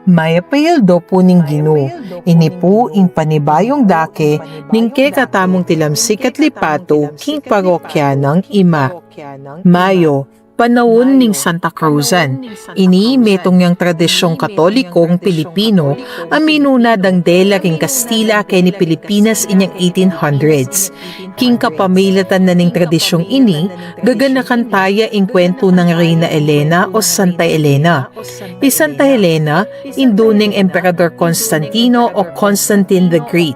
Mayapayaldo po ning Ginoo, ini po ing panibayong dake, ning katamong tilamsik at lipato, king parokya ng Ima. Mayo, panahon ning Santa Cruzan. Ini metong yang tradisyong katolikong Pilipino, aminuna dang dela king Kastila kay ni Pilipinas inyang 1800s. King kapamilatan na ning tradisyong ini, gaganakan taya ing kwento ng Reyna Elena o Santa Elena. Santa Helena, induning Emperador Constantino o Constantine the Great.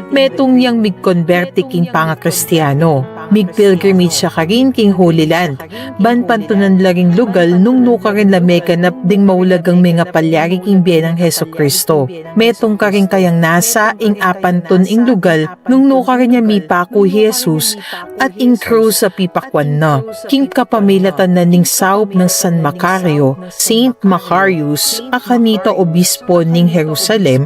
Metong yang migkonberte king panga-Kristiyano. Migpilgrimage siya karin king Holy Land. Banpantunan laring lugal nung nukarin lameganap ding maulagang mga palyari king biyenang Heso Kristo. Metong karing kayang nasa ing apanton ing lugal nung nukarin niya mipako Jesus at ing krus sa pipakwan na. King kapamilatan na ning saup ng San Macario, Saint Macarius, akanita obispo ning Jerusalem,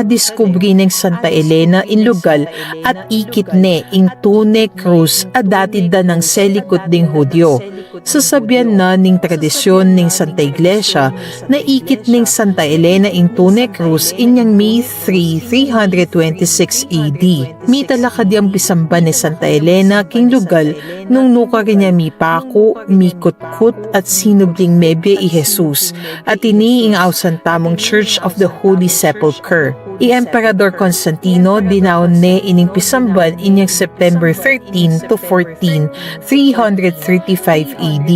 diskubri ng Santa Elena in lugal at ikit ne ing tune krus at datid da ng selikot ding Hudyo. Sasabihan na ning tradisyon ning Santa Iglesia na ikit ning Santa Elena in tune krus inyang May 326 AD. Mi talakad yang pisamba ni Santa Elena king lugal nung nukarin niya mipako, mikutkut at sinubling mebye i Jesus at ini ing awsan tamong Church of the Holy Sepulchre. Emperador Constantino dinaon ne ining pisamban inyang September 13 to 14, 335 AD.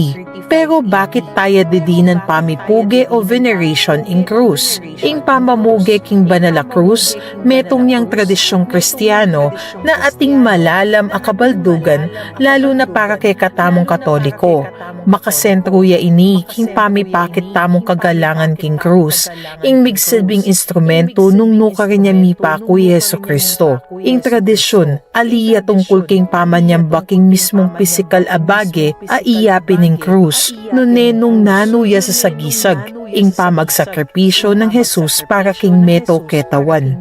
Pero bakit tayo didinan pamipuge o veneration in krus? Ing pamamuge king Banala Cruz, metong niyang tradisyong Kristiyano na ating malalam akabaldugan lalo na para kay katamong Katoliko. Makasentro ya ini king pamipakit tamong kagalangan king krus. Ing migsilbing instrumento nung nukarin niya mipako Yesu Kristo. Ing tradisyon, aliya tungkol king pamanyamba king mismong pisikal abage aiyapin ning krus. Nung nanuya sa sagisag, ing pamagsakripisyo ng Jesus para king meto ketawan.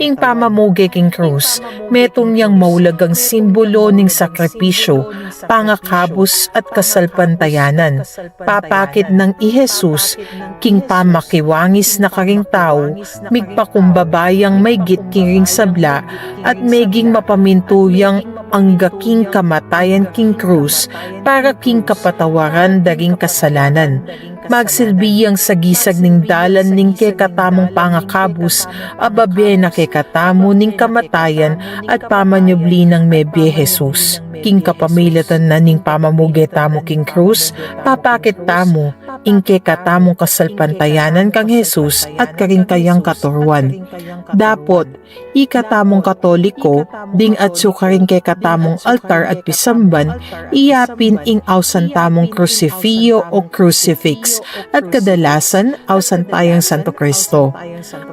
Ing pamamuge king krus, metong niyang maulagang simbolo ning sakripisyo, pangakabos at kasalpantayanan. Papakit ng i-Jesus, king pamakiwangis na karing tao, migpakumbabayang may gitkiring sabla, at meging mapamintuyang angga king kamatayan king krus, para king kapatawaran daring kasalanan. Magsilbiyang sagisag ning dalan ning kekatamong pangakabus, ababe na kekatamo ning kamatayan at pamanyubli ng mebye Jesus. King kapamilatan na ning pamamuge tamo king krus, papakit tamo, ing kekatamong kasalpantayanan kang Jesus at karingkayang katuruan. Dapot, ikatamong Katoliko, ding at sukaring kekatamong altar at pisamban, iyapin ing awsan tamong krusifio o crucifix, at kadalasan awsan tayang Santo Cristo.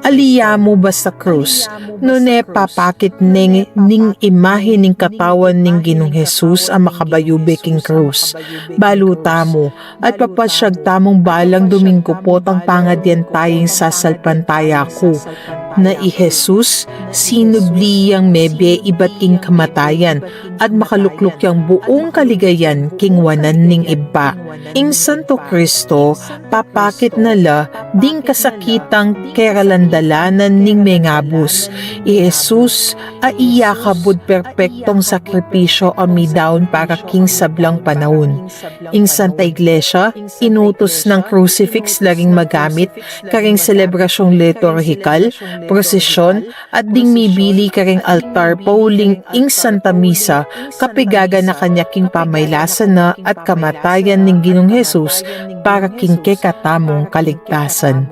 Aliyamo basta krus, nune papakit ning imahe ning katawan ning Ginong Jesus ang makabayube king krus. Balutamo at papasyag tamong balang Domingo po tang pangadyan tayong sasalpantaya ko na i Jesus sinubliyang mebe iba't king kamatayan at makalukluk yang buong kaligayan king wanan ning iba. Ing Santo Cristo papakit nala ding kasakitang keralandalanan ning mengabus. I Jesus aiya kabud perpektong sakripisyo amidaon para king sablang panahon. Ing Santa Iglesia inutos ng crucifix laging magamit karing selebrasyong liturhikal, prosesyon at ding mibili karing altar pauling ing Santa Misa kapigaga na kanya king pamaylasan na at kamatayan ning Ginong Jesus para king kekatamong kaligtasan.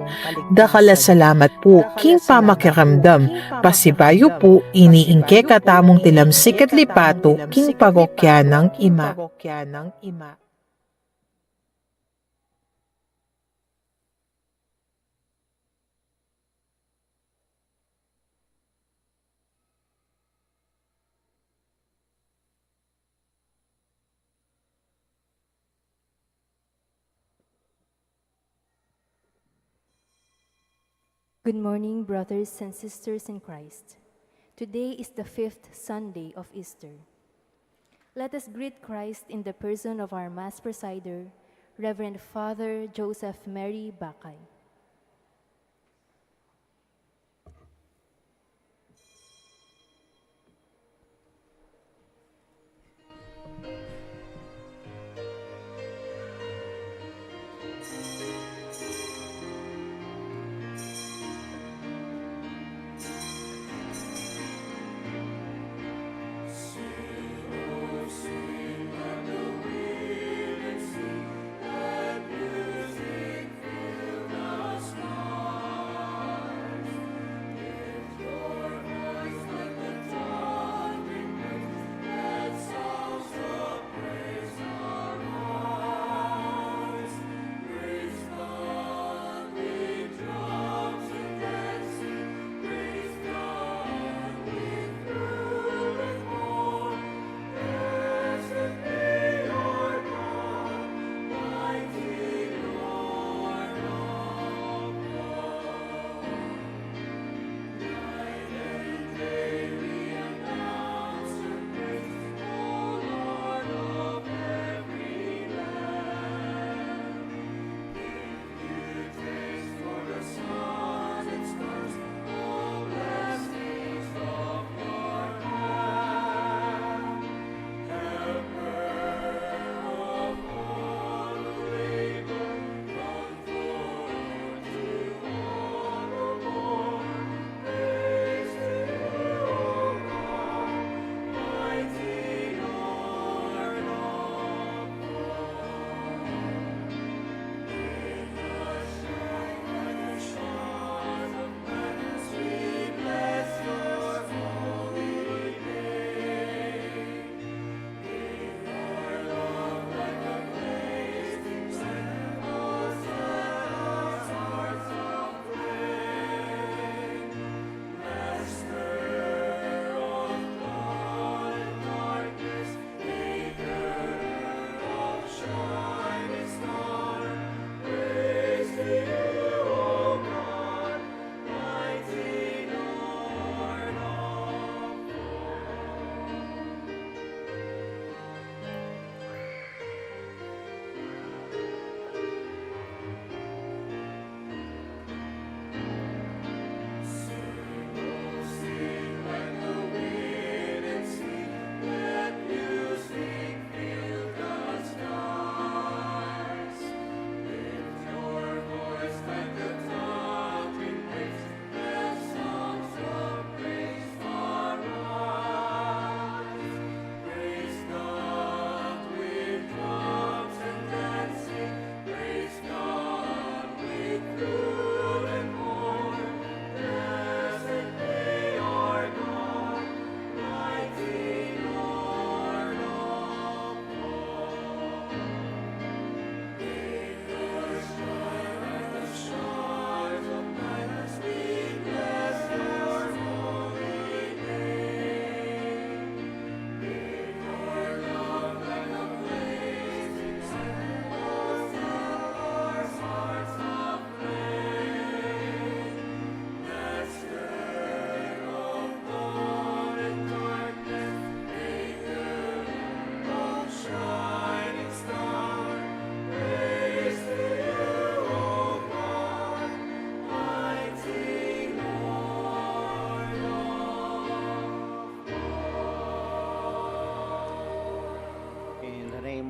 Dakala salamat po king pamakiramdam, pasibayo po iniing kekatamong tilamsik at lipato king parokya ng Ima. Good morning, brothers and sisters in Christ. Today is the 5th Sunday of Easter. Let us greet Christ in the person of our Mass presider, Reverend Father Joseph Mary Bakay.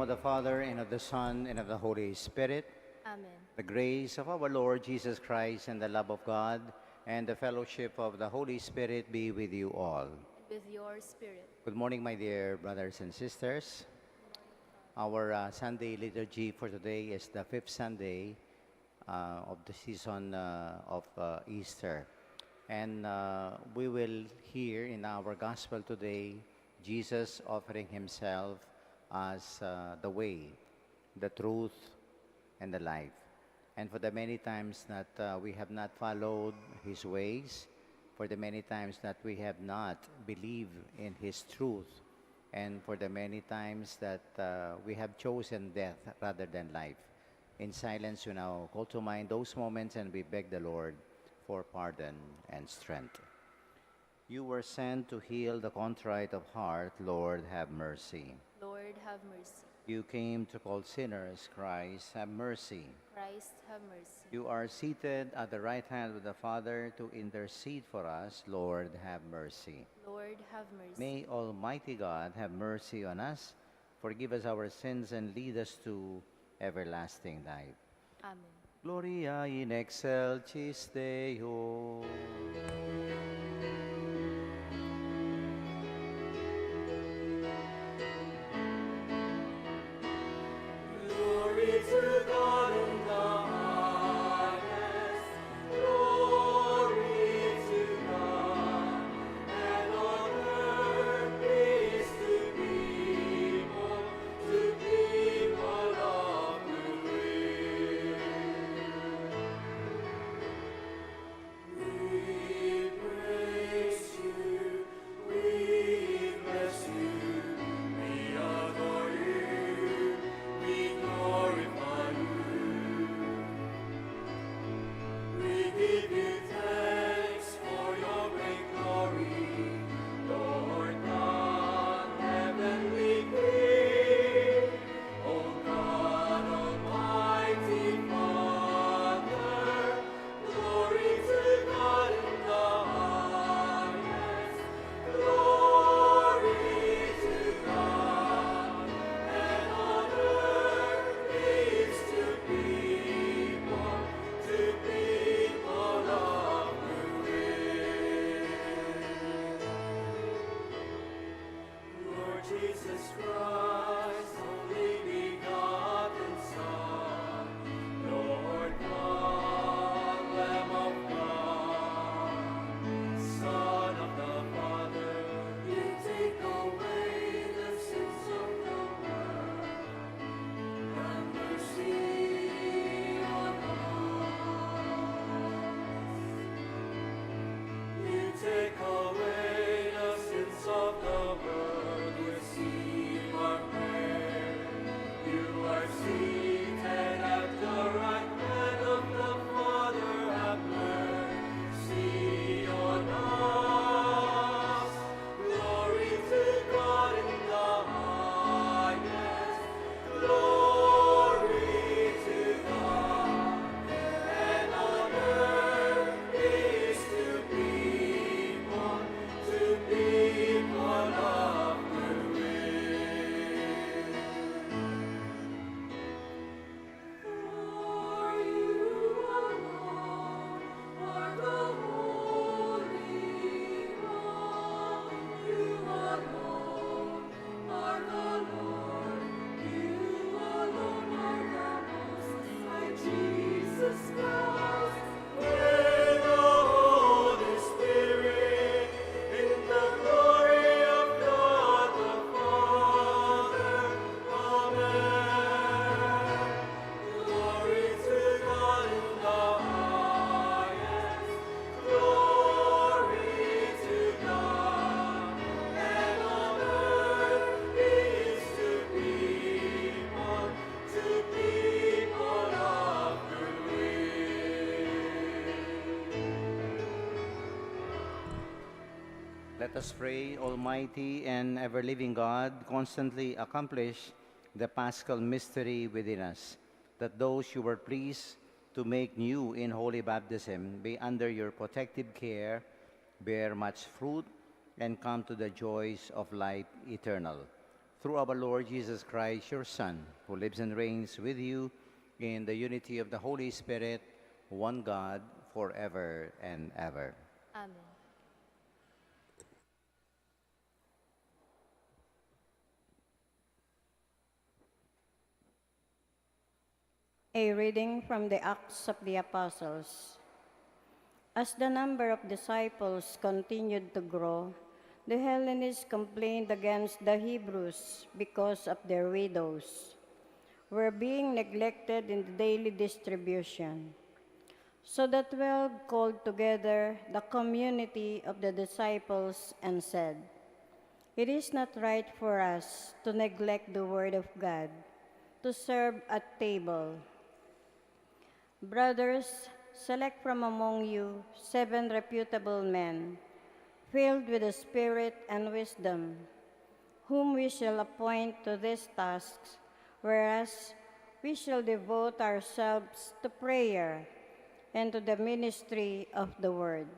of the Father, and of the Son, and of the Holy Spirit. Amen. The grace of our Lord Jesus Christ, and the love of God, and the fellowship of the Holy Spirit be with you all. And with your spirit. Good morning, my dear brothers and sisters. Our Sunday liturgy for today is the fifth Sunday of the season of Easter. And we will hear in our gospel today Jesus offering himself as the way, the truth, and the life. And for the many times that we have not followed his ways, for the many times that we have not believed in his truth, and for the many times that we have chosen death rather than life. In silence, we now call to mind those moments, and we beg the Lord for pardon and strength. You were sent to heal the contrite of heart. Lord, have mercy. Lord, have mercy. You came to call sinners. Christ, have mercy. Christ, have mercy. You are seated at the right hand of the Father to intercede for us. Lord, have mercy. Lord, have mercy. May Almighty God have mercy on us, forgive us our sins, and lead us to everlasting life. Amen. Gloria in excelsis Deo. Glory to God in the highest. Glory to God. And on earth peace to people of good will. We praise you, we bless you, we adore you, we glorify you. We give you thanks for your great glory, Lord God, heavenly King. O God, Almighty Father, glory to God in the highest. Glory to God, and on earth peace to people of good will. Lord Jesus Christ, only begotten Son, Lord God, Lamb of God, Son of the Father, you take away the sins of the world. Have mercy on us. You take away the sins of the world. Receive our prayer. You are seated at the right hand of the Father. Have mercy on us. Glory to God in the highest. Glory to God. And on earth peace to people of good will. For you alone are the Holy One. You alone are the Lord. You alone are the Most High Jesus Christ. With the Holy Spirit, in the glory of God the Father. Amen. Glory to God in the highest. Glory to God. And on earth peace to people of good will. Let us pray. Almighty and ever-living God, constantly accomplish the Paschal mystery within us, that those you were pleased to make new in holy baptism be under your protective care, bear much fruit, and come to the joys of life eternal. through our Lord Jesus Christ, your Son, who lives and reigns with you in the unity of the Holy Spirit, one God, forever and ever. Amen. A reading from the Acts of the Apostles. As the number of disciples continued to grow, the Hellenists complained against the Hebrews because of their widows were being neglected in the daily distribution. So the 12 called together the community of the disciples and said, "It is not right for us to neglect the word of God, to serve at table. Brothers, select from among you 7 reputable men, filled with the Spirit and wisdom, whom we shall appoint to these tasks, whereas we shall devote ourselves to prayer and to the ministry of the word."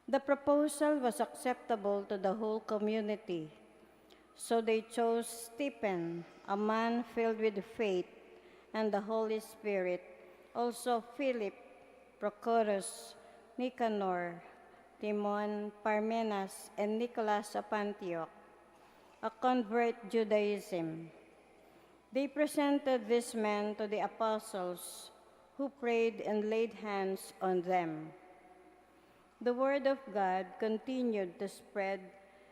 The proposal was acceptable to the whole community, so they chose Stephen, a man filled with faith and the Holy Spirit, also Philip, Prochorus, Nicanor, Timon, Parmenas, and Nicholas of Antioch, a convert Judaism. They presented these men to the apostles, who prayed and laid hands on them. The word of God continued to spread,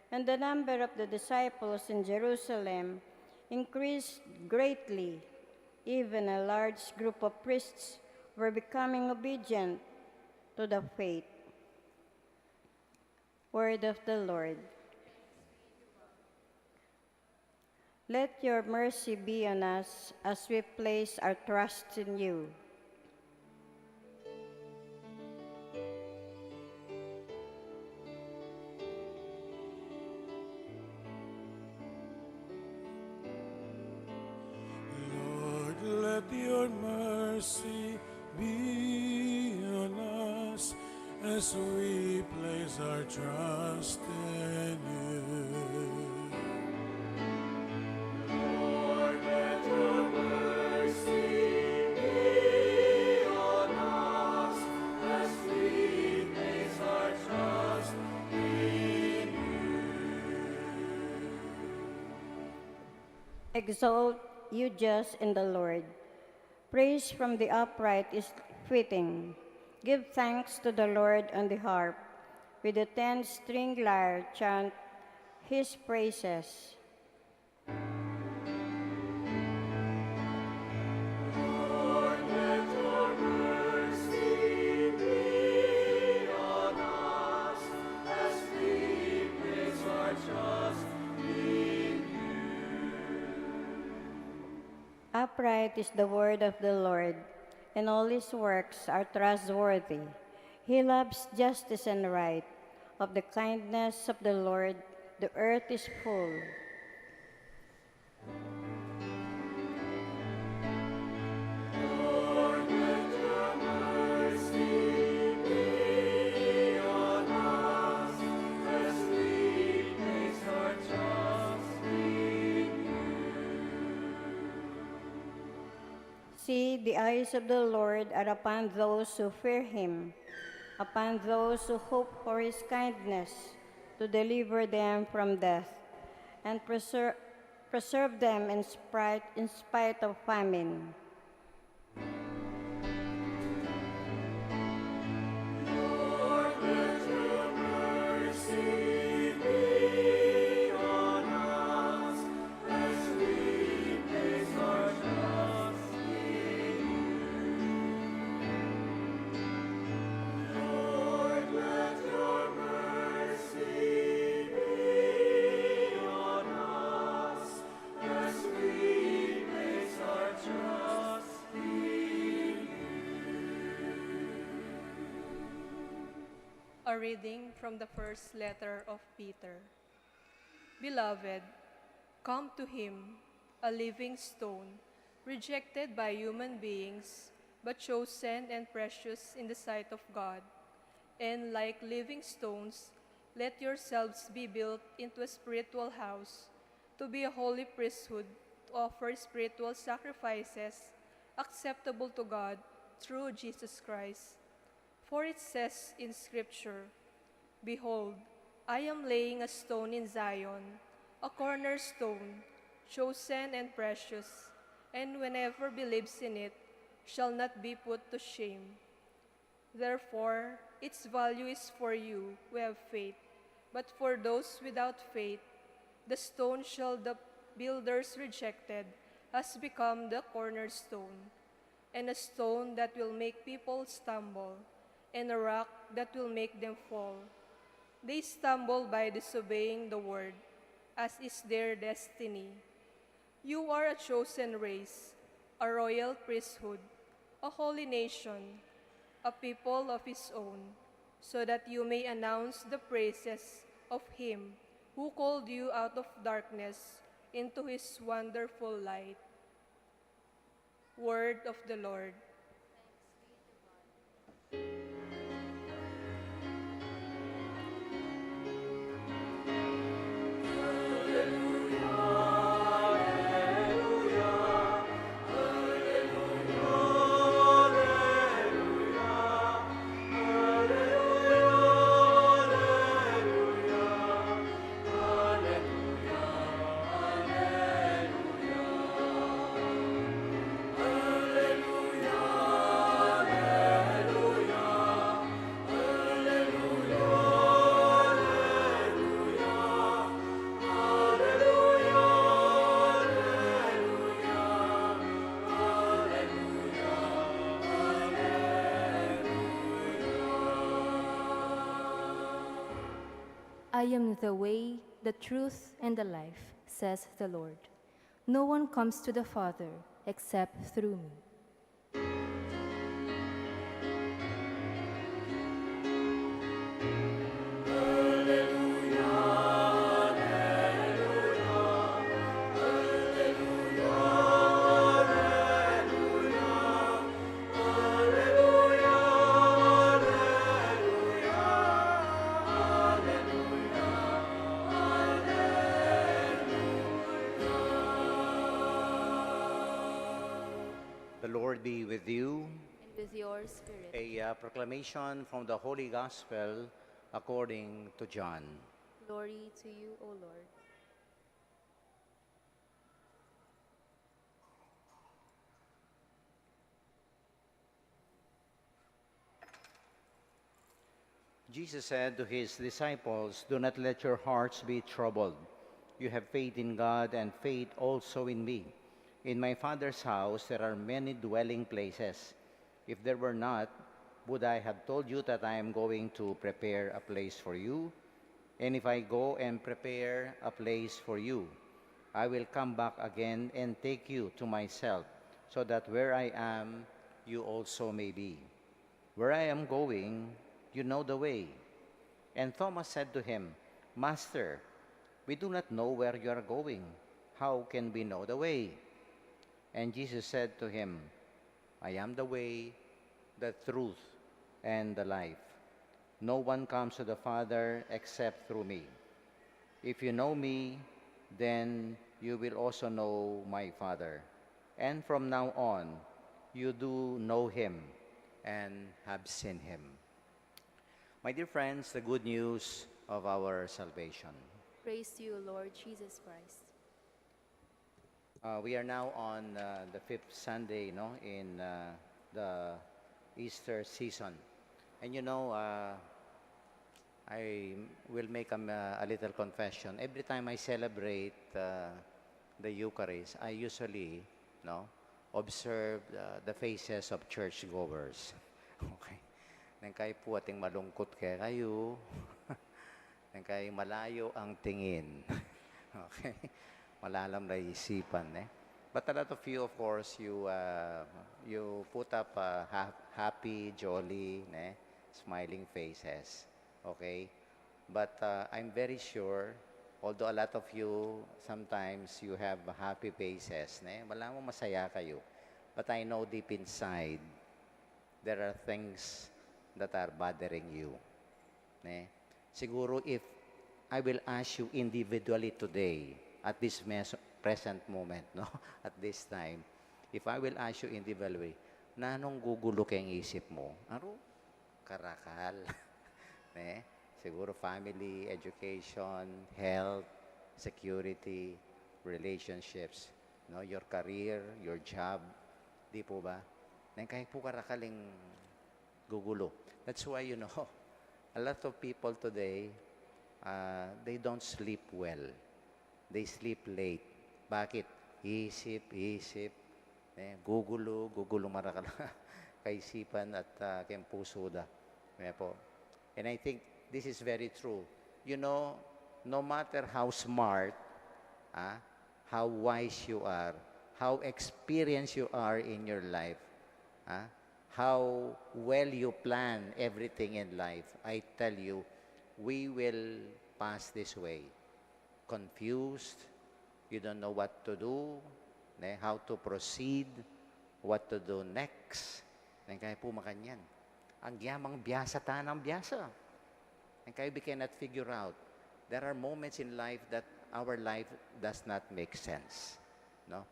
and the number of the disciples in Jerusalem increased greatly. Even a large group of priests were becoming obedient to the faith. Word of the Lord. Let your mercy be on us as we place our trust in you. Lord, let your mercy be on us as we place our trust in you. Lord, let your mercy be on us as we place our trust in you. Exalt you just in the Lord. Praise from the upright is fitting. Give thanks to the Lord on the harp. With the 10-string lyre chant his praises. Lord, let your mercy be on us as we place our trust in you. Upright is the word of the Lord, and all his works are trustworthy. He loves justice and right. Of the kindness of the Lord, the earth is full. Lord, let your mercy be on us as we place our trust in you. See, the eyes of the Lord are upon those who fear him, upon those who hope for his kindness, to deliver them from death, and preserve them in spite of famine. Lord, let your mercy be on us as we place our trust in you. Lord, let your mercy be on us as we place our trust in you. A reading from the first letter of Peter. Beloved, come to him, a living stone, rejected by human beings, but chosen and precious in the sight of God. And like living stones, let yourselves be built into a spiritual house, to be a holy priesthood, to offer spiritual sacrifices acceptable to God through Jesus Christ. For it says in Scripture, "Behold, I am laying a stone in Zion, a cornerstone, chosen and precious, and whenever believes in it shall not be put to shame." Therefore, its value is for you who have faith, but for those without faith, the stone shall the builders rejected has become the cornerstone, and a stone that will make people stumble, and a rock that will make them fall. They stumble by disobeying the word, as is their destiny. You are a chosen race, a royal priesthood, a holy nation, a people of his own, so that you may announce the praises of him who called you out of darkness into his wonderful light. Word of the Lord. I am the way, the truth, and the life, says the Lord. No one comes to the Father except through me. The Lord be with you. And with your spirit. A proclamation from the Holy Gospel according to John. Glory to you, O Lord. Jesus said to his disciples, "Do not let your hearts be troubled. You have faith in God and faith also in me. In my Father's house there are many dwelling places. If there were not, would I have told you that I am going to prepare a place for you? And if I go and prepare a place for you, I will come back again and take you to myself, so that where I am, you also may be. Where I am going, you know the way." And Thomas said to him, "Master, we do not know where you are going. How can we know the way?" And Jesus said to him, "I am the way, the truth, and the life. No one comes to the Father except through me. If you know me, then you will also know my Father. And from now on, you do know him and have seen him." My dear friends, the good news of our salvation. Praise to you, Lord Jesus Christ. We are now on the fifth Sunday, in the Easter season. And I will make a little confession. Every time I celebrate the Eucharist, I usually, observe the faces of churchgoers. Okay. Nang kayo po ating malungkot kaya kayo. Nang kayo malayo ang tingin. Okay. Malalam na isipan, eh. But a lot of you, of course, you put up happy, jolly, smiling faces. Okay? But I'm very sure, although a lot of you, sometimes you have happy faces, wala mo masaya kayo. But I know deep inside, there are things that are bothering you. Siguro if I will ask you individually today, at this present moment, no? At this time, if I will ask you individually, nanong gugulo kayong isip mo? Ano? Karakal. Eh? Siguro family, education, health, security, relationships, no? Your career, your job. Di po ba? Nang kahit po karakaling gugulo. That's why, a lot of people today, they don't sleep well. They sleep late. Bakit? Isip, gugulo marakal kaisipan at kayong puso da. Kaya po. And I think this is very true. No matter how smart, how wise you are, how experienced you are in your life, how well you plan everything in life, I tell you, we will pass this way. Confused, you don't know what to do, how to proceed, what to do next. Kaya po makanyan. Ang yamang biyasa tanang biyasa. And kaya we cannot figure out. There are moments in life that our life does not make sense. No?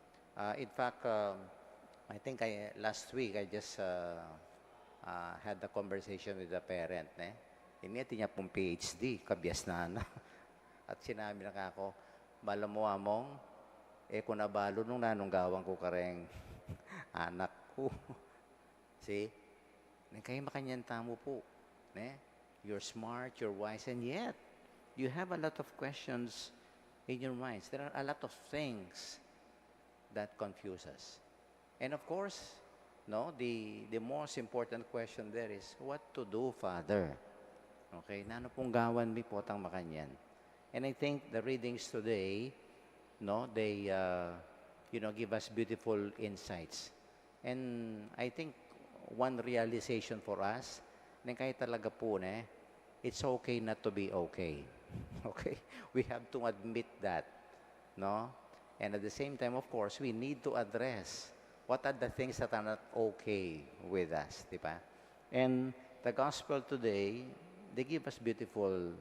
In fact, I think last week I just had a conversation with a parent. Initi niya pong PhD, kabyas na. At sinabi na ako, bala mo among, kung nabalo nung nanunggawang ko kareng anak ko. See? Kaya makanyan tamo po. You're smart, you're wise, and yet, you have a lot of questions in your minds. There are a lot of things that confuse us. And of course, the most important question there is, what to do, Father? Okay, nano pong gawan mi potang makanyan. And I think the readings today, they, give us beautiful insights. And I think one realization for us, na kahit talaga po, it's okay not to be okay. Okay? We have to admit that. No? And at the same time, of course, we need to address what are the things that are not okay with us. Diba? And the gospel today, they give us beautiful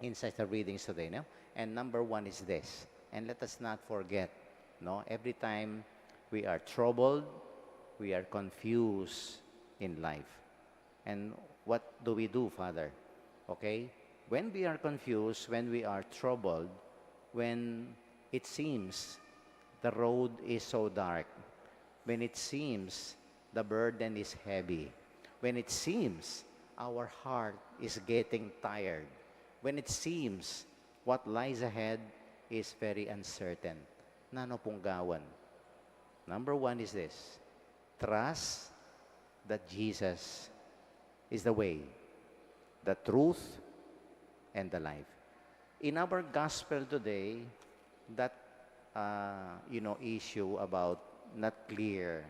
insights, the readings today. No? And number one is this. And let us not forget, every time we are troubled, we are confused in life. And what do we do, Father? Okay? When we are confused, when we are troubled, when it seems the road is so dark, when it seems the burden is heavy, when it seems our heart is getting tired, when it seems what lies ahead is very uncertain, nano pong gawan? Number one is this: trust that Jesus is the way, the truth, and the life. In our gospel today, that issue about not clear,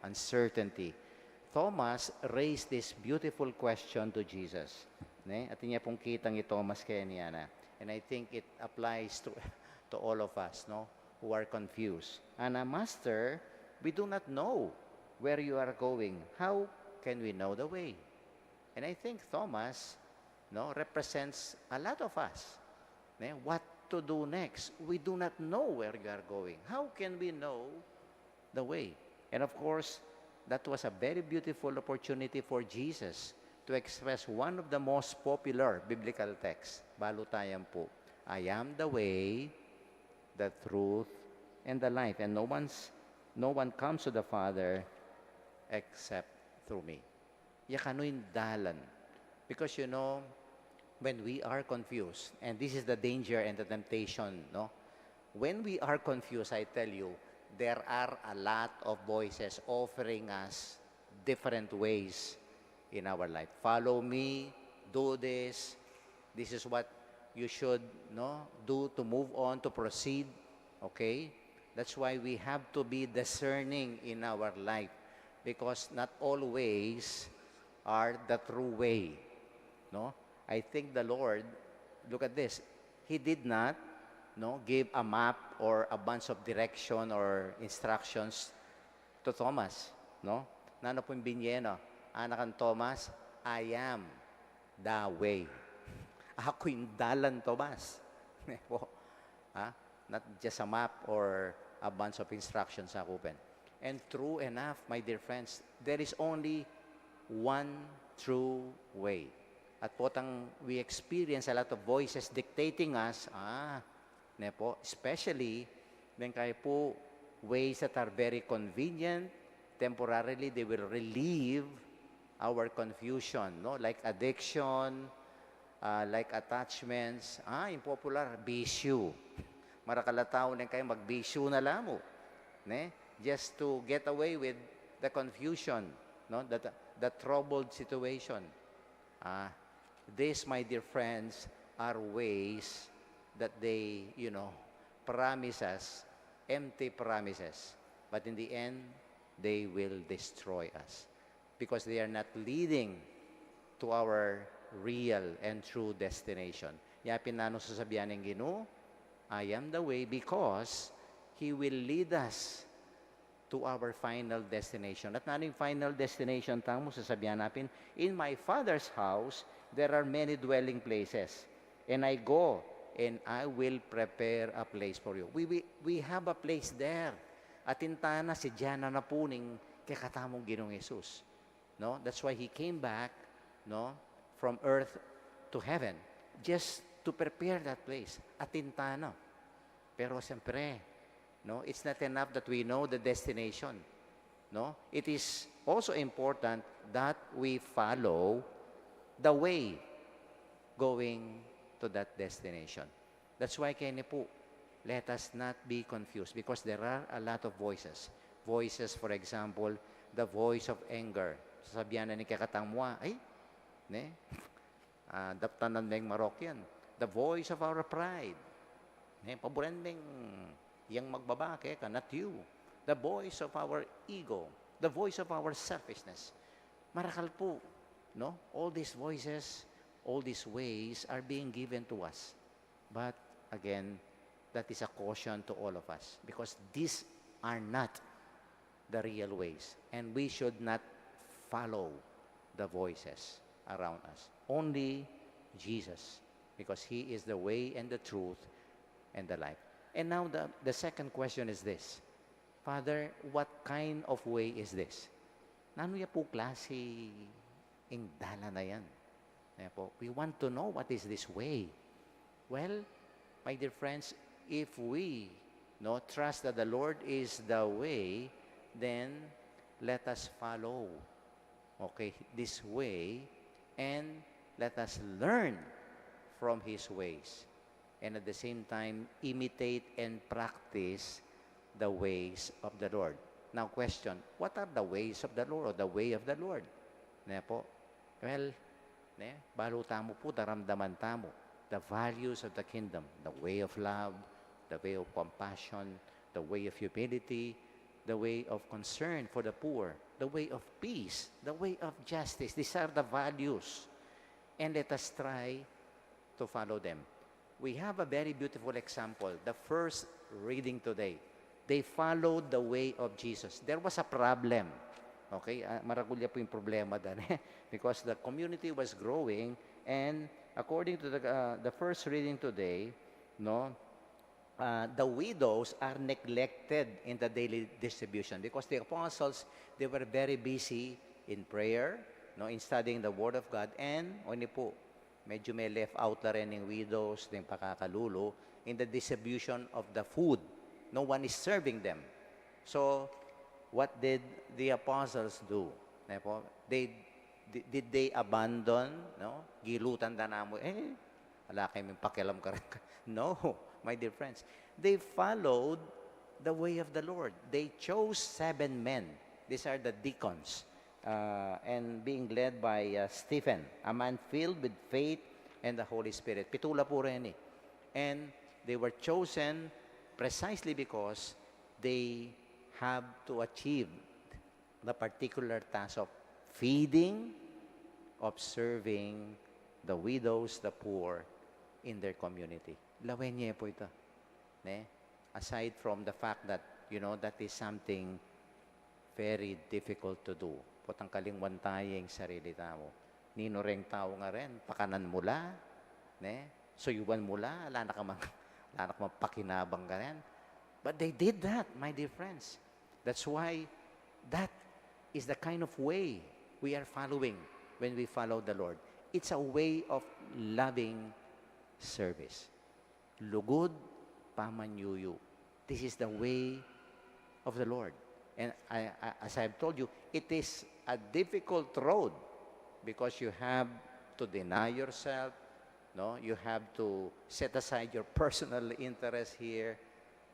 uncertainty, Thomas raised this beautiful question to Jesus. At niya pong kitang ni Thomas kaya niya na. And I think it applies to all of us, who are confused. And Master, we do not know where you are going. How can we know the way? And I think Thomas, represents a lot of us. What to do next? We do not know where you are going. How can we know the way? And of course, that was a very beautiful opportunity for Jesus to express one of the most popular biblical texts. Balutayan po. I am the way, the truth, and the life. And no one comes to the Father except through me. Yakano'y dalan. Because when we are confused, and this is the danger and the temptation, when we are confused, I tell you, there are a lot of voices offering us different ways in our life. Follow me, do this is what you should do to move on, to proceed. Okay? That's why we have to be discerning in our life, because not all ways are the true way. I think the Lord, look at this, He did not give a map or a bunch of direction or instructions to Thomas. Nano po yung binyeno? Anakan Thomas, I am the way. Ako yung dalan, Thomas. not just a map or a bunch of instructions sakupin. And true enough, my dear friends, there is only one true way. At potang we experience a lot of voices dictating us, ne po, especially when kayo po ways that are very convenient, temporarily they will relieve our confusion, no? Like addiction, like attachments, yung popular, bisyo. Marakalataw na kayo magbisyo na lamo, ne? Just to get away with the confusion, no? The troubled situation. These, my dear friends, are ways that they, promise us, empty promises. But in the end, they will destroy us because they are not leading to our real and true destination. Yapin na nung sasabihan ng Ginoo, I am the way because He will lead us to our final destination. At naning final destination tamo sasabihan natin, in my Father's house, there are many dwelling places. And I go, and I will prepare a place for you. We have a place there. At intana si Diana na puning kay katamong Ginoong Jesus. No? That's why He came back, no, from earth to heaven, just to prepare that place. At intana. Pero siyempre, no, it's not enough that we know the destination. No? It is also important that we follow the way going to that destination. That's why kaya po, let us not be confused because there are a lot of voices. Voices, for example, the voice of anger. Sasabihan na ni kakatangmwa, ne? Daptanan na yung Marokyan. The voice of our pride. Ne? Paborending yang magbabake ka, not you. The voice of our ego. The voice of our selfishness. Marakal po, no? All these voices, all these ways are being given to us. But again, that is a caution to all of us because these are not the real ways and we should not follow the voices around us. Only Jesus because He is the way and the truth and the life. And now the second question is this. Father, what kind of way is this? Nano ya po klase ing dala na yan? We want to know what is this way. Well, my dear friends, if we trust that the Lord is the way, then let us follow, this way, and let us learn from His ways. And at the same time, imitate and practice the ways of the Lord. Now, question, what are the ways of the Lord or the way of the Lord? Well, balutan mo po, daramdaman tamo. The values of the kingdom, the way of love, the way of compassion, the way of humility, the way of concern for the poor, the way of peace, the way of justice. These are the values. And let us try to follow them. We have a very beautiful example. The first reading today. They followed the way of Jesus. There was a problem. Maragulya po yung problema dan. Because the community was growing and according to the first reading today, the widows are neglected in the daily distribution because the apostles, they were very busy in prayer, in studying the Word of God, and medyo may left out na rin ng widows, ng pakakalulo, in the distribution of the food. No one is serving them. So, what did the apostles do? Did they abandon? No? Gilutan na namo, wala kayong pakialam ka rin. No, my dear friends. They followed the way of the Lord. They chose 7 men. These are the deacons. And being led by Stephen, a man filled with faith and the Holy Spirit. Pitula po rin. And they were chosen precisely because they have to achieve the particular task of feeding, observing the widows, the poor in their community. Lawen niya po ito. Aside from the fact that, that is something very difficult to do. Potang kalingwan tayong sarili tao. Nino reng tao nga rin, pakanan mula, suyuban mula, ala na ka Lalo kung pakinabang ka rin. But they did that, my dear friends. That's why that is the kind of way we are following when we follow the Lord. It's a way of loving service. Lugod pamanyuyu. This is the way of the Lord. And as I've told you, it is a difficult road because you have to deny yourself, no? You have to set aside your personal interest here,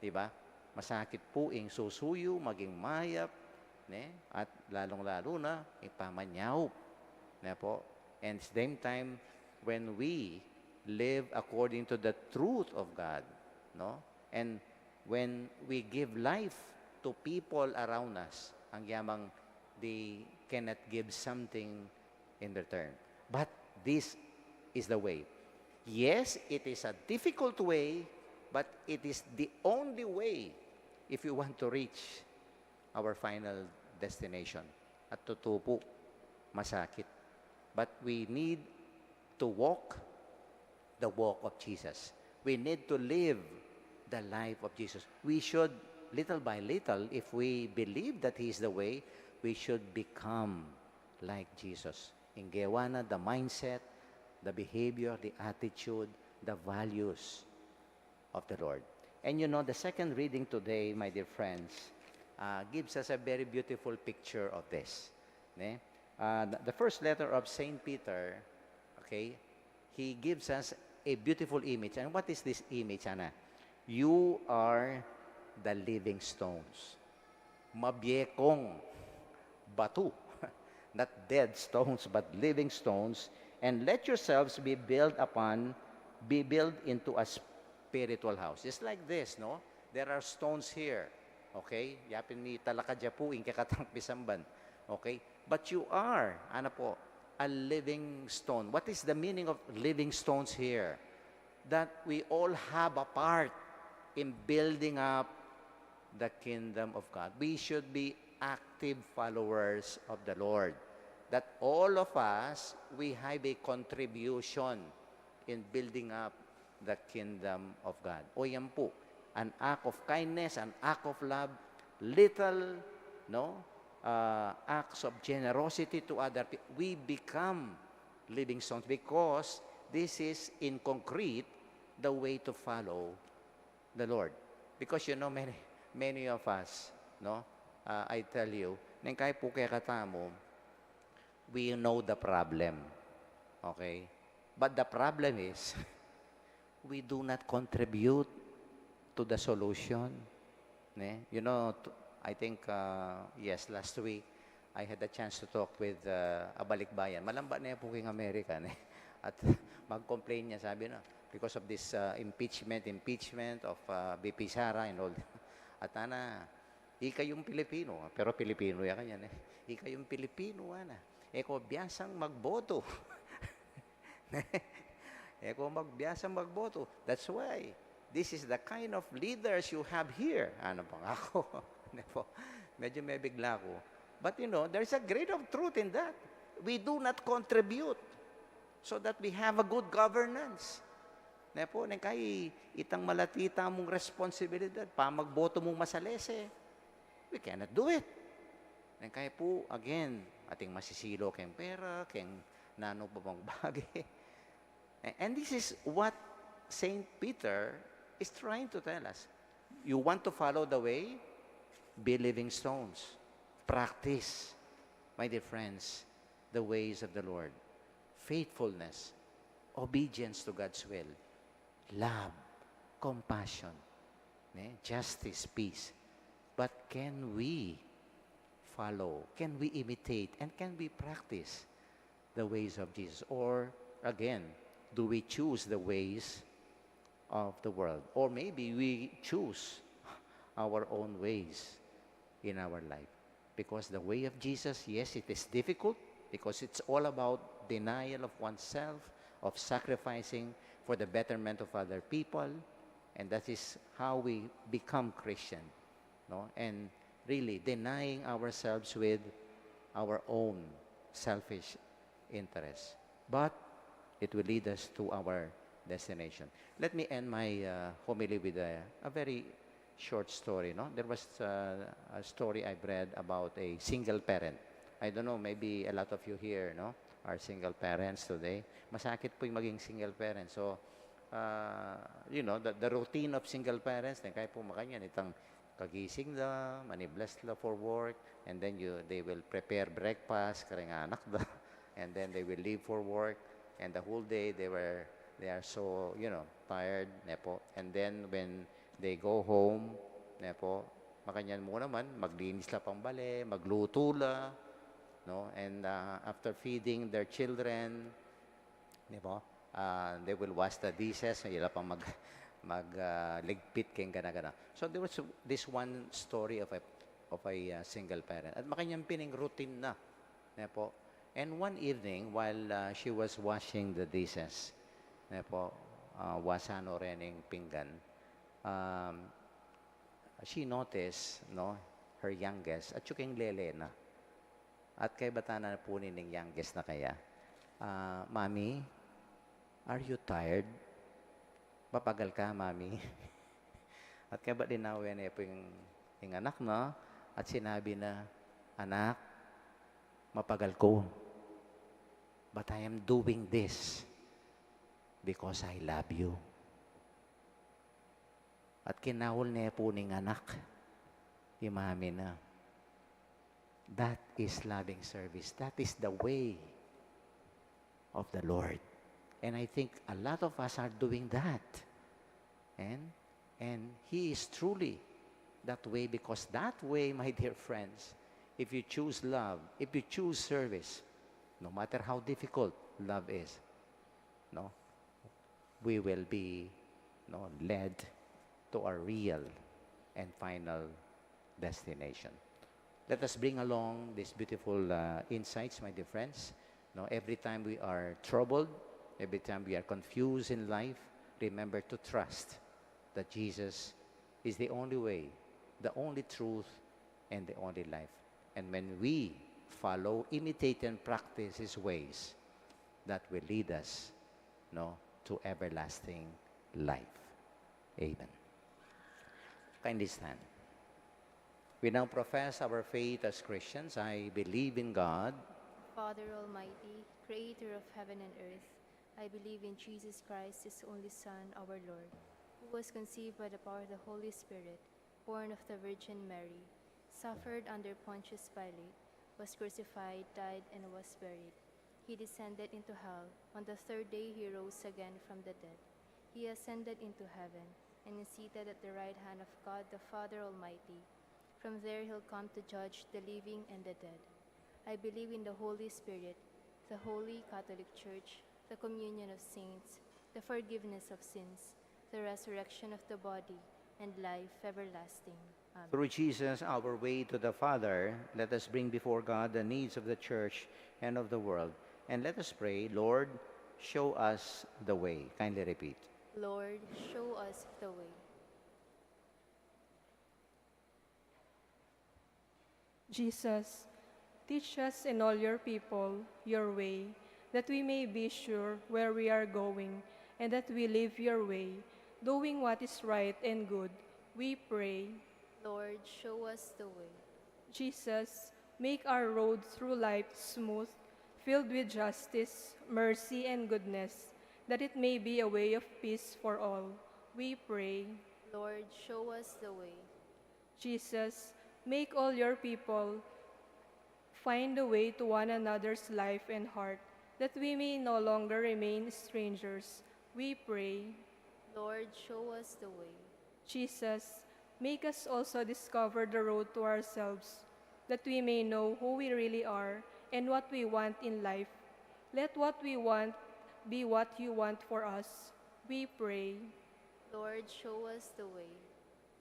di ba? Masakit po ing susuyo, maging mayap, ne? At lalong-lalo na, ipamanyaw. Ne po? And same time, when we live according to the truth of God, no? And when we give life to people around us, ang yamang they cannot give something in return. But this is the way. Yes, it is a difficult way, but it is the only way if you want to reach our final destination. At totoo po, masakit. But we need to walk the walk of Jesus. We need to live the life of Jesus. We should, little by little, if we believe that He is the way, we should become like Jesus. In Gewana, the mindset, the behavior, the attitude, the values of the Lord. And you know, the second reading today, my dear friends, gives us a very beautiful picture of this. Ne? The first letter of Saint Peter, okay, he gives us a beautiful image. And what is this image, Ana? You are the living stones. Mabyekong batu. Not dead stones, but living stones. And let yourselves be built into a spiritual house. It's like this, no? There are stones here. Okay? Yapin ni talakadya po, in kakatang pisamban. Okay? But you are, ano po, a living stone. What is the meaning of living stones here? That we all have a part in building up the kingdom of God. We should be active followers of the Lord. That all of us, we have a contribution in building up the kingdom of God. O yan po, an act of kindness, an act of love, little, no, acts of generosity to other people. We become living stones because this is in concrete the way to follow the Lord. Because you know, many of us, no, I tell you, nang kaya po kaya katamo, we know the problem. Okay? But the problem is, we do not contribute to the solution. Ne? You know, I think, yes, last week, I had a chance to talk with a balikbayan. Malamba na po king America. Ne? At mag-complain niya, sabi na, because of this impeachment of BP Sara and all. At ika yung Pilipino, pero Pilipino ya kanya. Ika yung Pilipino, eko biyasang magboto. Eko magbiyasang magboto. That's why, this is the kind of leaders you have here. Ano pang ako? Medyo may bigla ko. But you know, there's a great of truth in that. We do not contribute so that we have a good governance. Nepo, kay itang malatita mong responsibilidad, pa magboto mong masalese. We cannot do it. Kaya po, again, ating masisilo kayong pera, kayong nano pa bang bagay. And this is what Saint Peter is trying to tell us. You want to follow the way? Be living stones. Practice, my dear friends, the ways of the Lord. Faithfulness, obedience to God's will, love, compassion, justice, peace. But can we follow? Can we imitate? And can we practice the ways of Jesus? Or, again, do we choose the ways of the world? Or maybe we choose our own ways in our life. Because the way of Jesus, yes, it is difficult because it's all about denial of oneself, of sacrificing for the betterment of other people. And that is how we become Christian. No? And really denying ourselves with our own selfish interests. But it will lead us to our destination. Let me end my homily with a very short story. No, there was a story I've read about a single parent. I don't know, maybe a lot of you here, no, are single parents today. Masakit po yung maging single parent. So, the routine of single parents, kaya po makanyan, itang kagising la, maniblas la for work, and then they will prepare breakfast, karang anak da, and then they will leave for work, and the whole day they are so, tired, nepo. And then when they go home, nepo, makanyan mo naman, maglinis la pang bale, magluto la, no? And after feeding their children, nepo, they will wash the dishes, ila pang ligpit keng gana-gana. So there was this one story of a single parent. At makanyang pining routine na, nepo. And one evening, while she was washing the dishes, nepo, wasano rening pinggan, she noticed, no, her youngest, at yung lele na. At kay bata na po ning youngest na kaya, Mami, are you tired? Papagal ka, Mami. At kaya ba dinawin po yung anak, no? At sinabi na, anak, mapagal ko. But I am doing this because I love you. At kinahol niya po ning anak, yung mami na. That is loving service. That is the way of the Lord. And I think a lot of us are doing that. And He is truly that way, because that way, my dear friends, if you choose love, if you choose service, no matter how difficult love is, no, we will be led to our real and final destination. Let us bring along these beautiful insights, my dear friends. No, every time we are troubled, every time we are confused in life, remember to trust that Jesus is the only way, the only truth, and the only life. And when we follow, imitate, and practice His ways, that will lead us, to everlasting life. Amen. Kindly stand. We now profess our faith as Christians. I believe in God, Father Almighty, creator of heaven and earth. I believe in Jesus Christ, His only Son, our Lord, who was conceived by the power of the Holy Spirit, born of the Virgin Mary, suffered under Pontius Pilate, was crucified, died, and was buried. He descended into hell. On the third day He rose again from the dead. He ascended into heaven, and is seated at the right hand of God the Father Almighty. From there He'll come to judge the living and the dead. I believe in the Holy Spirit, the Holy Catholic Church, the communion of saints, the forgiveness of sins, the resurrection of the body, and life everlasting. Amen. through Jesus, our way to the Father, let us bring before God the needs of the church and of the world. And let us pray, Lord, show us the way. Kindly repeat. Lord, show us the way. Jesus, teach us in all your people your way, that we may be sure where we are going, and that we live your way, doing what is right and good. We pray. Lord, show us the way. Jesus, make our road through life smooth, filled with justice, mercy, and goodness, that it may be a way of peace for all. We pray. Lord, show us the way. Jesus, make all your people find a way to one another's life and heart, that we may no longer remain strangers. We pray. Lord, show us the way. Jesus, make us also discover the road to ourselves, that we may know who we really are and what we want in life. Let what we want be what you want for us. We pray. Lord, show us the way.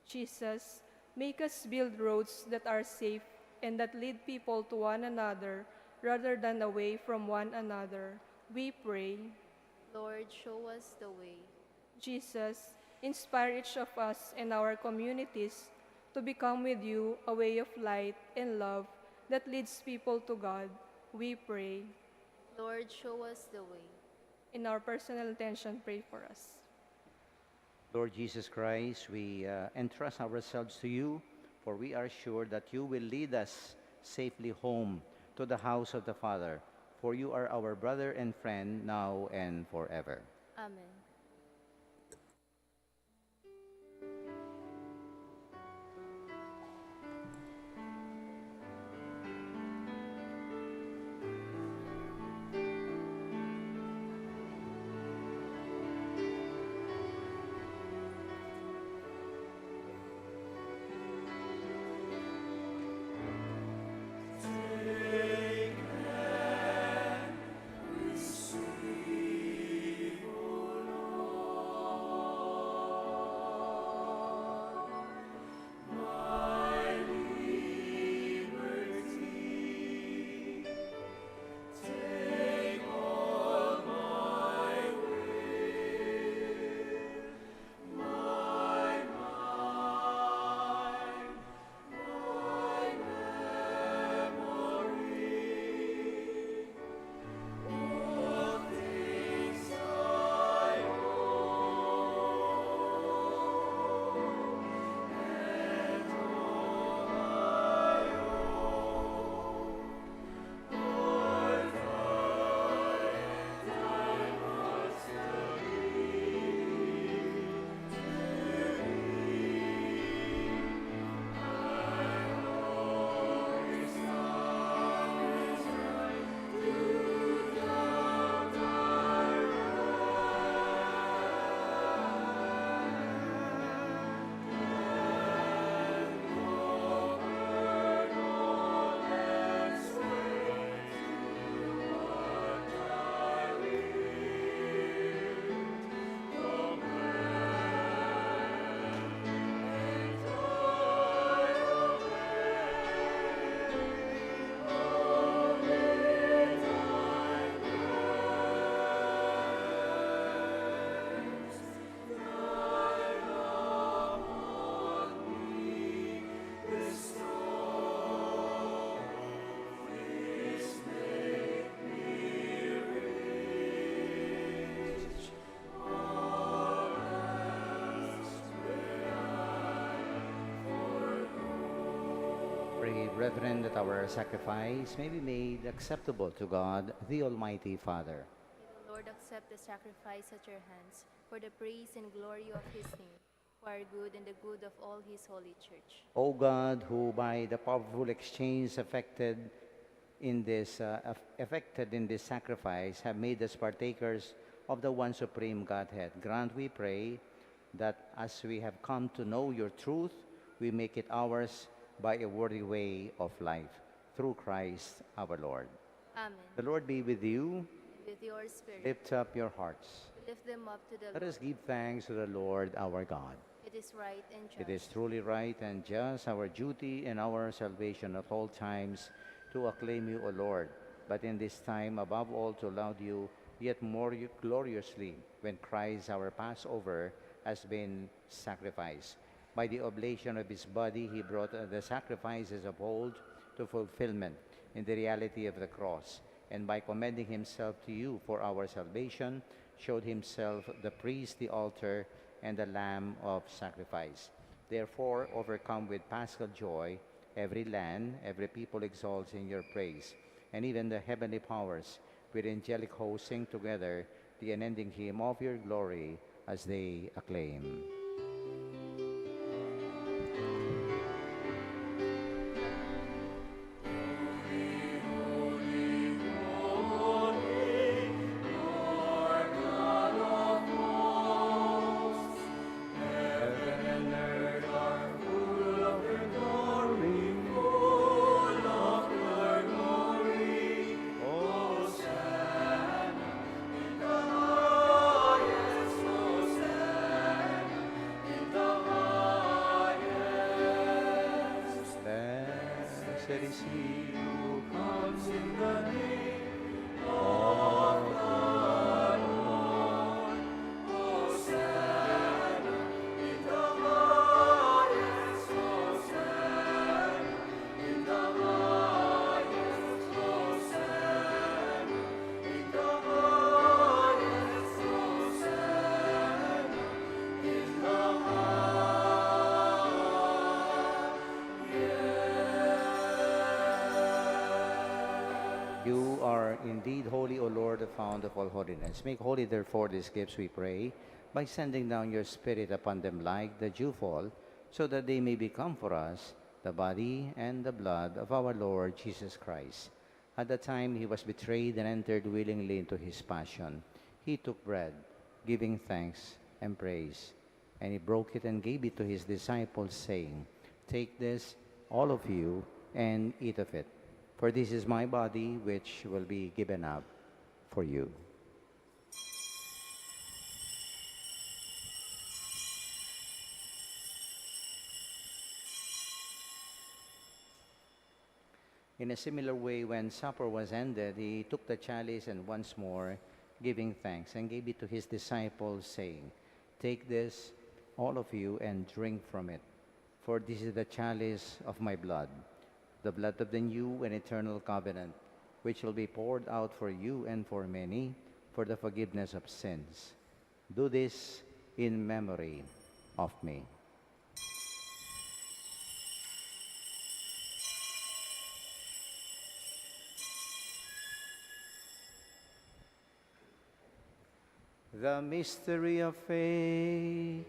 Jesus, make us build roads that are safe and that lead people to one another rather than away from one another. We pray. Lord, show us the way. Jesus, inspire each of us and our communities to become with you a way of light and love that leads people to God. We pray. Lord, show us the way. In our personal intention, pray for us. Lord Jesus Christ, we entrust ourselves to you, for we are sure that you will lead us safely home to the house of the Father. For you are our brother and friend now and forever. Amen. Pray, brethren, that our sacrifice may be made acceptable to God, the Almighty Father. May the Lord accept the sacrifice at your hands for the praise and glory of his name, for our good and the good of all his holy church. O God, who by the powerful exchange effected in this sacrifice have made us partakers of the one supreme Godhead, grant, we pray, that as we have come to know your truth, we make it ours by a worthy way of life. Through Christ our Lord. Amen. The Lord be with you. And with your spirit, Lift up your hearts. we lift them up to the Let Lord. us give thanks to the Lord our God. It is right and just. It is truly right and just, our duty and our salvation at all times, to acclaim you, O Lord, but in this time above all to laud you yet more gloriously when Christ our Passover has been sacrificed. By the oblation of his body, he brought the sacrifices of old to fulfillment in the reality of the cross, and by commending himself to you for our salvation, showed himself the priest, the altar, and the lamb of sacrifice. Therefore, overcome with paschal joy, every land, every people exalts in your praise, and even the heavenly powers with angelic hosts sing together the unending hymn of your glory as they acclaim. Blessed is he who comes in the name of the Lord. Hosanna in the highest, Hosanna in the highest, Hosanna in the highest, are indeed holy, O Lord, the fount of all holiness. Make holy, therefore, these gifts, we pray, by sending down your Spirit upon them like the dewfall, so that they may become for us the body and the blood of our Lord Jesus Christ. At the time he was betrayed and entered willingly into his passion, he took bread, giving thanks and praise, and he broke it and gave it to his disciples, saying, "Take this, all of you, and eat of it. For this is my body, which will be given up for you." In a similar way, when supper was ended, he took the chalice and once more, giving thanks, and gave it to his disciples, saying, "Take this, all of you, and drink from it. For this is the chalice of my blood, the blood of the new and eternal covenant, which will be poured out for you and for many for the forgiveness of sins. Do this in memory of me." The mystery of faith.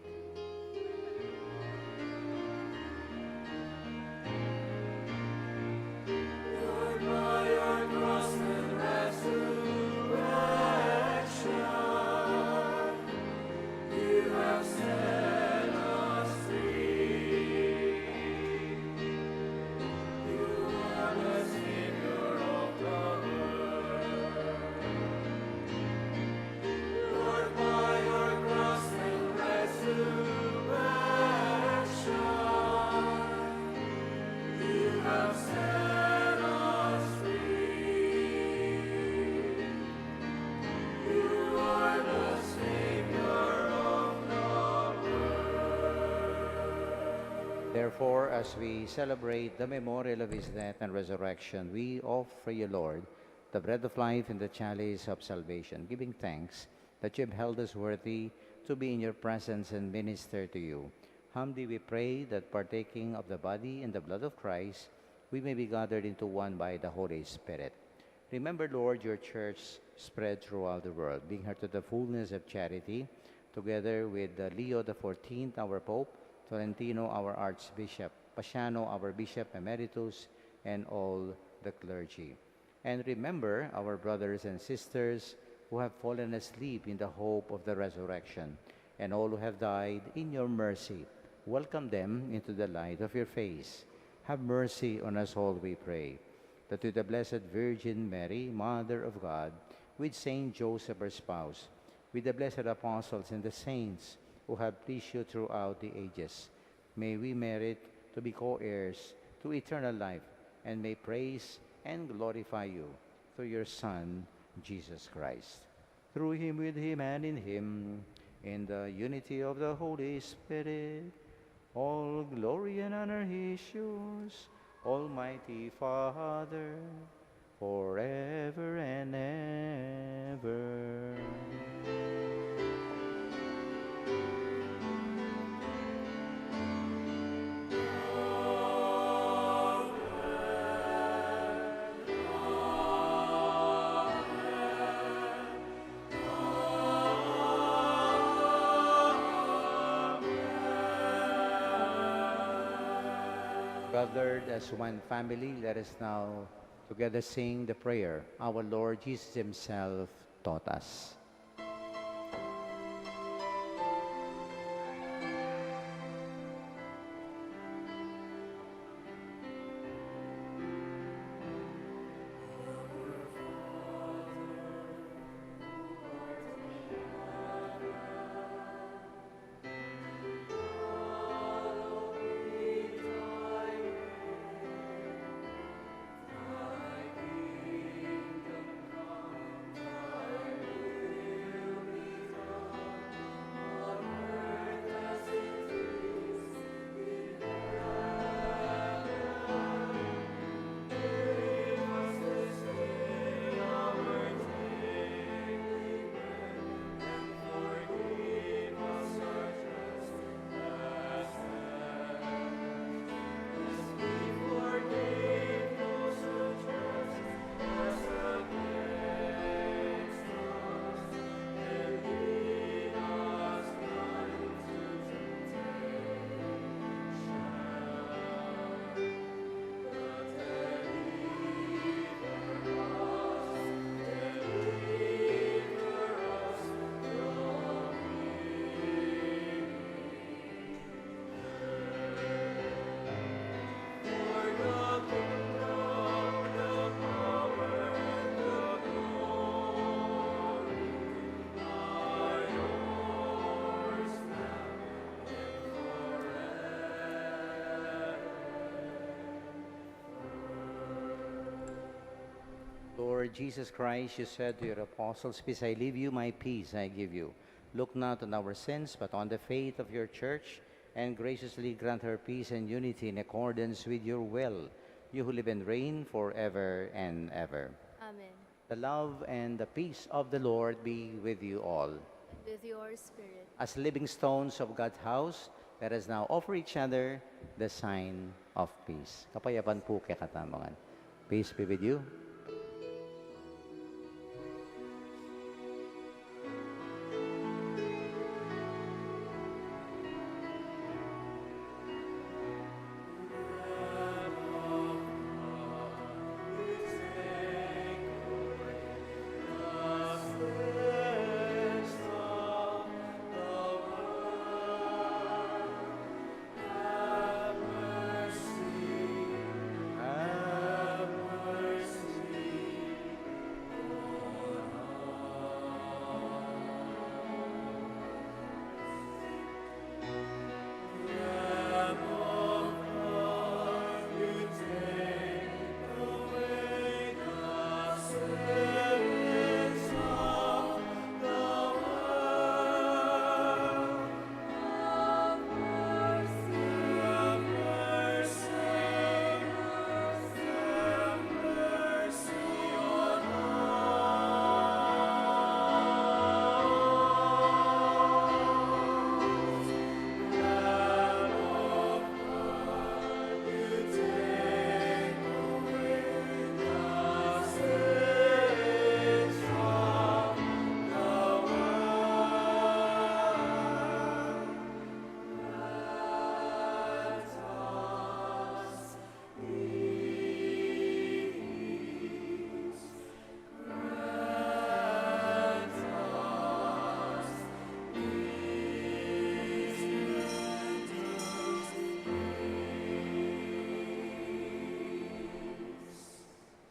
Therefore, as we celebrate the memorial of his death and resurrection, we offer you, Lord, the bread of life and the chalice of salvation, giving thanks that you have held us worthy to be in your presence and minister to you. Humbly we pray that partaking of the body and the blood of Christ, we may be gathered into one by the Holy Spirit. Remember, Lord, your church spread throughout the world, bring her to the fullness of charity, together with Leo XIV, our Pope, Tolentino, our Archbishop, Pasiano, our Bishop Emeritus, and all the clergy. And remember our brothers and sisters who have fallen asleep in the hope of the resurrection, and all who have died in your mercy. Welcome them into the light of your face. Have mercy on us all, we pray, that with the Blessed Virgin Mary, Mother of God, with Saint Joseph, her spouse, with the blessed apostles and the saints who have pleased you throughout the ages, may we merit to be co-heirs to eternal life, and may praise and glorify you through your Son, Jesus Christ. Through him, with him, and in him, in the unity of the Holy Spirit, all glory and honor is yours, Almighty Father, forever and ever. Gathered as one family, let us now together sing the prayer our Lord Jesus himself taught us. Jesus Christ, you said to your apostles, "Peace I leave you, my peace I give you. Look not on our sins, but on the faith of your church, and graciously grant her peace and unity in accordance with your will, you who live and reign forever and ever." Amen. The love and the peace of the Lord be with you all. And with your spirit. As living stones of God's house, let us now offer each other the sign of peace. Kapayapaan po kay katamangan. Peace be with you.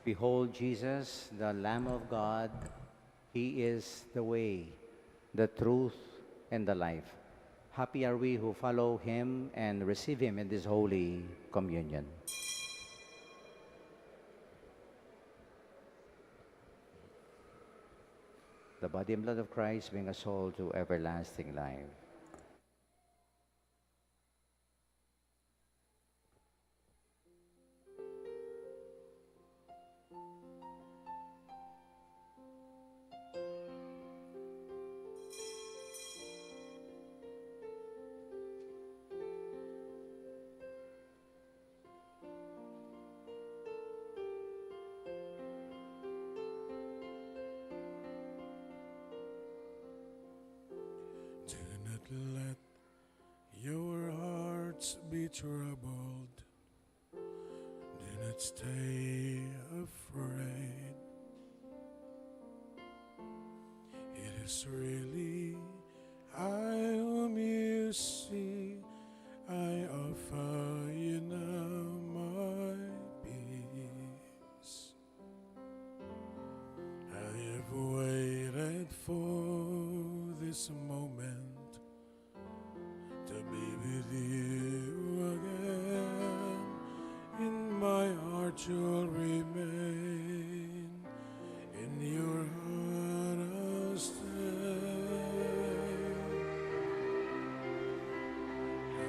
Behold Jesus, the Lamb of God. He is the way, the truth, and the life. Happy are we who follow him and receive him in this holy communion. The body and blood of Christ bring us all to everlasting life. Do not let your hearts be troubled. Do not stay afraid. It is really I whom you see. I offer you now my peace. I have waited for this moment to be with you again. In my heart you'll remain, in your heart I'll stay.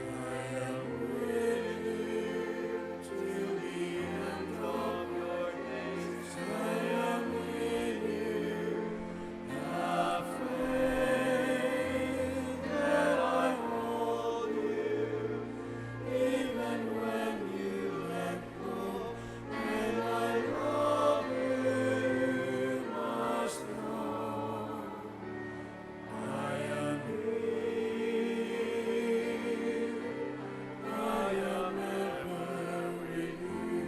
I am with you till the end of your days. I am with you. Have faith that I hold you, even when you let go. And I love you must know. I am here. I am ever with you.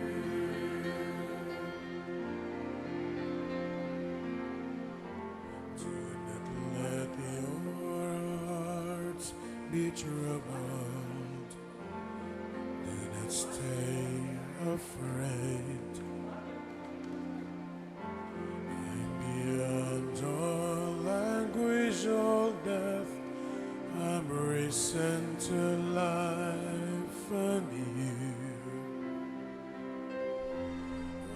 Do not let your hearts be troubled. Do not stay afraid. And beyond all anguish, all death, I'm risen to life anew.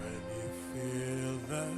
When you feel that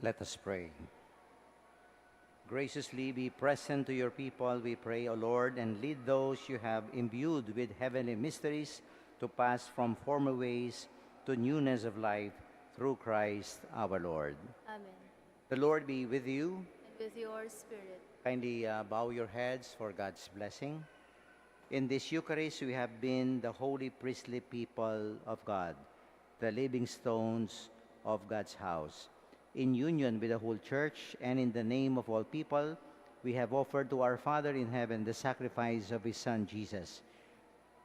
Let us pray. Graciously be present to your people, we pray, O Lord, and lead those you have imbued with heavenly mysteries to pass from former ways to newness of life through Christ our Lord. Amen. The Lord be with you. And with your spirit. Kindly bow your heads for God's blessing. In this Eucharist, we have been the holy priestly people of God, the living stones of God's house. In union with the whole Church and in the name of all people, we have offered to our Father in heaven the sacrifice of His Son, Jesus.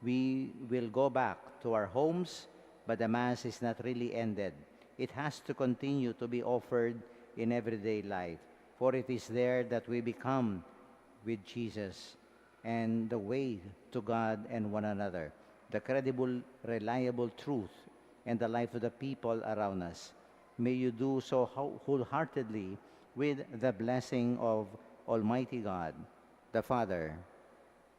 We will go back to our homes, but the Mass is not really ended. It has to continue to be offered in everyday life, for it is there that we become with Jesus and the way to God and one another, the credible, reliable truth, and the life of the people around us. May you do so wholeheartedly with the blessing of Almighty God, the Father,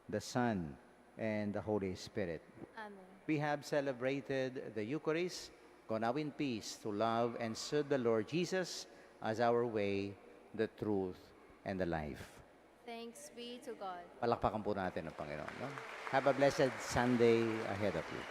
the Son, and the Holy Spirit. Amen. We have celebrated the Eucharist. Go now in peace to love and serve the Lord Jesus as our way, the truth, and the life. Thanks be to God. Palakpakan po natin ang Panginoon. No? Have a blessed Sunday ahead of you.